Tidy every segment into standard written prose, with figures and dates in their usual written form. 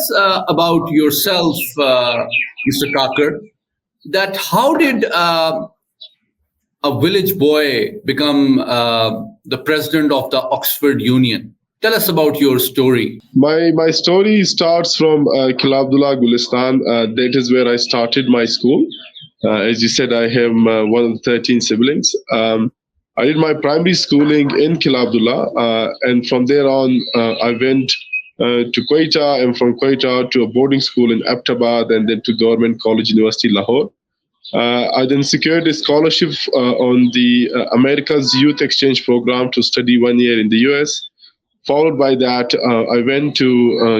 us about yourself, Mr. Kakar, that how did a village boy become the president of the Oxford Union? Tell us about your story. My story starts from Kilabdullah, Gulistan. That is where I started my school. As you said, I am one of the 13 siblings. I did my primary schooling in Kilabdullah, and from there on, I went to Quetta, and from Quetta to a boarding school in Aptabad, and then to Government College University, Lahore. I then secured a scholarship on the America's Youth Exchange Program to study 1 year in the US. Followed by that, I went to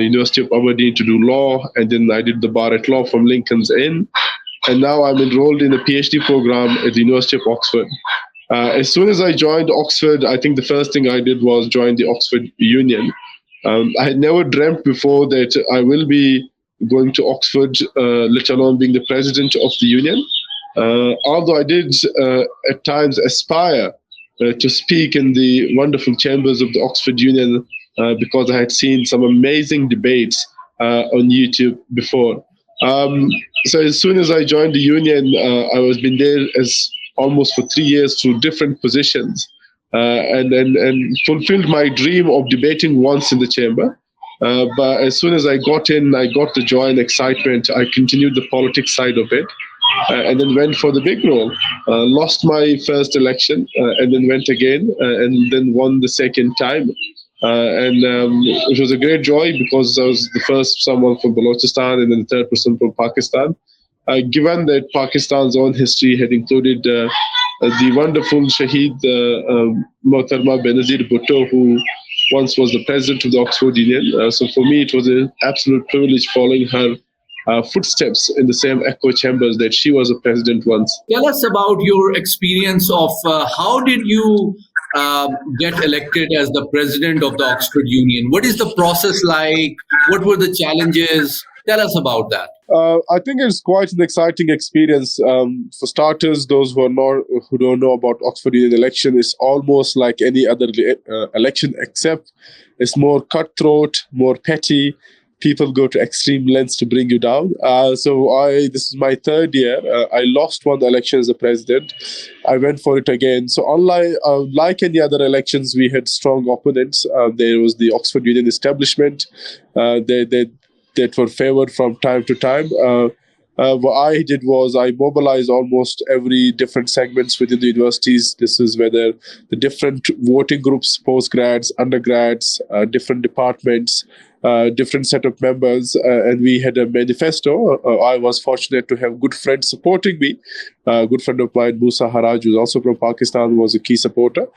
University of Aberdeen to do law, and then I did the bar at law from Lincoln's Inn. And now I'm enrolled in a PhD program at the University of Oxford. As soon as I joined Oxford, I think the first thing I did was join the Oxford Union. I had never dreamt before that I will be going to Oxford, let alone being the president of the union. Although I did at times aspire to speak in the wonderful chambers of the Oxford Union because I had seen some amazing debates on YouTube before. So as soon as I joined the union, I was been there as almost for 3 years through different positions, and fulfilled my dream of debating once in the chamber. But as soon as I got in, I got the joy and excitement. I continued the politics side of it, and then went for the big role. Lost my first election, and then went again, and then won the second time. It was a great joy because I was the first someone from Balochistan and then the third person from Pakistan. Given that Pakistan's own history had included the wonderful Shaheed Mohtarma Benazir Bhutto, who once was the president of the Oxford Union. So for me, it was an absolute privilege following her footsteps in the same echo chambers that she was a president once. Tell us about your experience of how did you get elected as the president of the Oxford Union? What is the process like? What were the challenges? Tell us about that. I think it's quite an exciting experience. For starters, those who don't know about Oxford Union election, it's almost like any other election, except it's more cutthroat, more petty. People go to extreme lengths to bring you down. This is my third year. I lost one election as a president. I went for it again. So unlike like any other elections, we had strong opponents. There was the Oxford Union establishment. That were favored from time to time. What I did was I mobilized almost every different segments within the universities. This is whether the different voting groups, postgrads, undergrads, different departments, different set of members, and we had a manifesto. I was fortunate to have good friends supporting me. A good friend of mine, Musa Haraj, who's also from Pakistan, was a key supporter.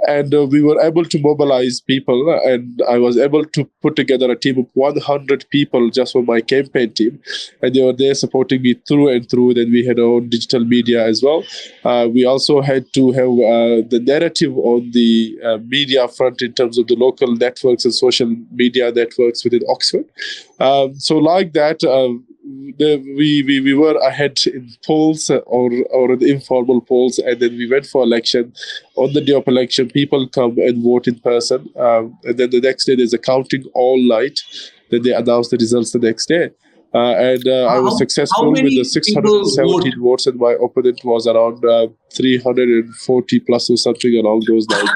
And we were able to mobilize people, and I was able to put together a team of 100 people just for my campaign team. And they were there supporting me through and through. Then we had our own digital media as well. We also had to have the narrative on the media front in terms of the local networks and social media networks within Oxford. So like that, we were ahead in polls or in informal polls, and then we went for election. On the day of election, people come and vote in person, and then the next day there's a counting all night. Then they announce the results the next day. I was successful with the 617 votes, and my opponent was around 340 plus or something along those lines.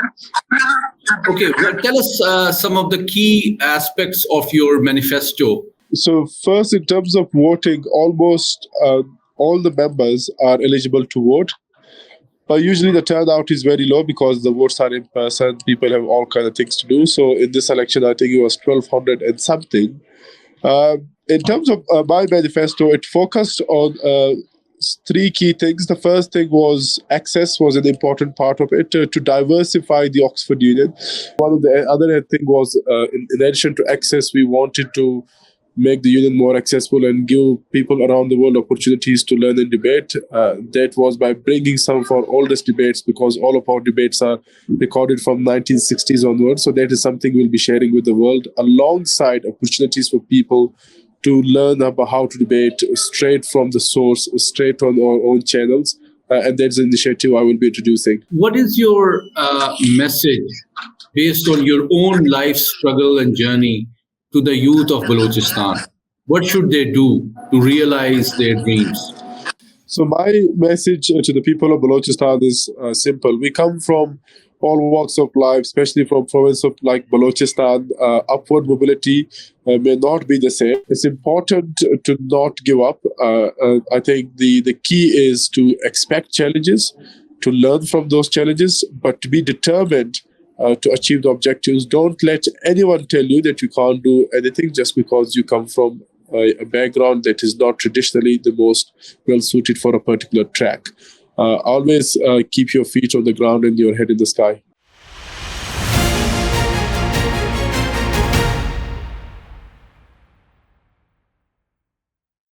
Okay, well, tell us some of the key aspects of your manifesto. So first, in terms of voting, almost all the members are eligible to vote. But usually the turnout is very low because the votes are in person. People have all kinds of things to do. So in this election, I think it was 1,200 and something. In terms of my manifesto, it focused on three key things. The first thing was access was an important part of it, to diversify the Oxford Union. One of the other thing was, in addition to access, we wanted to make the union more accessible and give people around the world opportunities to learn and debate. That was by bringing some of our oldest debates, because all of our debates are recorded from 1960s onwards. So that is something we'll be sharing with the world, alongside opportunities for people to learn about how to debate straight from the source, straight on our own channels. And that's the initiative I will be introducing. What is your message based on your own life struggle and journey to the youth of Balochistan? what should they do to realize their dreams? So my message to the people of Balochistan is simple. We come from all walks of life, especially from province of like Balochistan. Upward mobility may not be the same. It's important to not give up. I think the key is to expect challenges, to learn from those challenges, but to be determined to achieve the objectives. Don't let anyone tell you that you can't do anything just because you come from a background that is not traditionally the most well suited for a particular track. Always keep your feet on the ground and your head in the sky.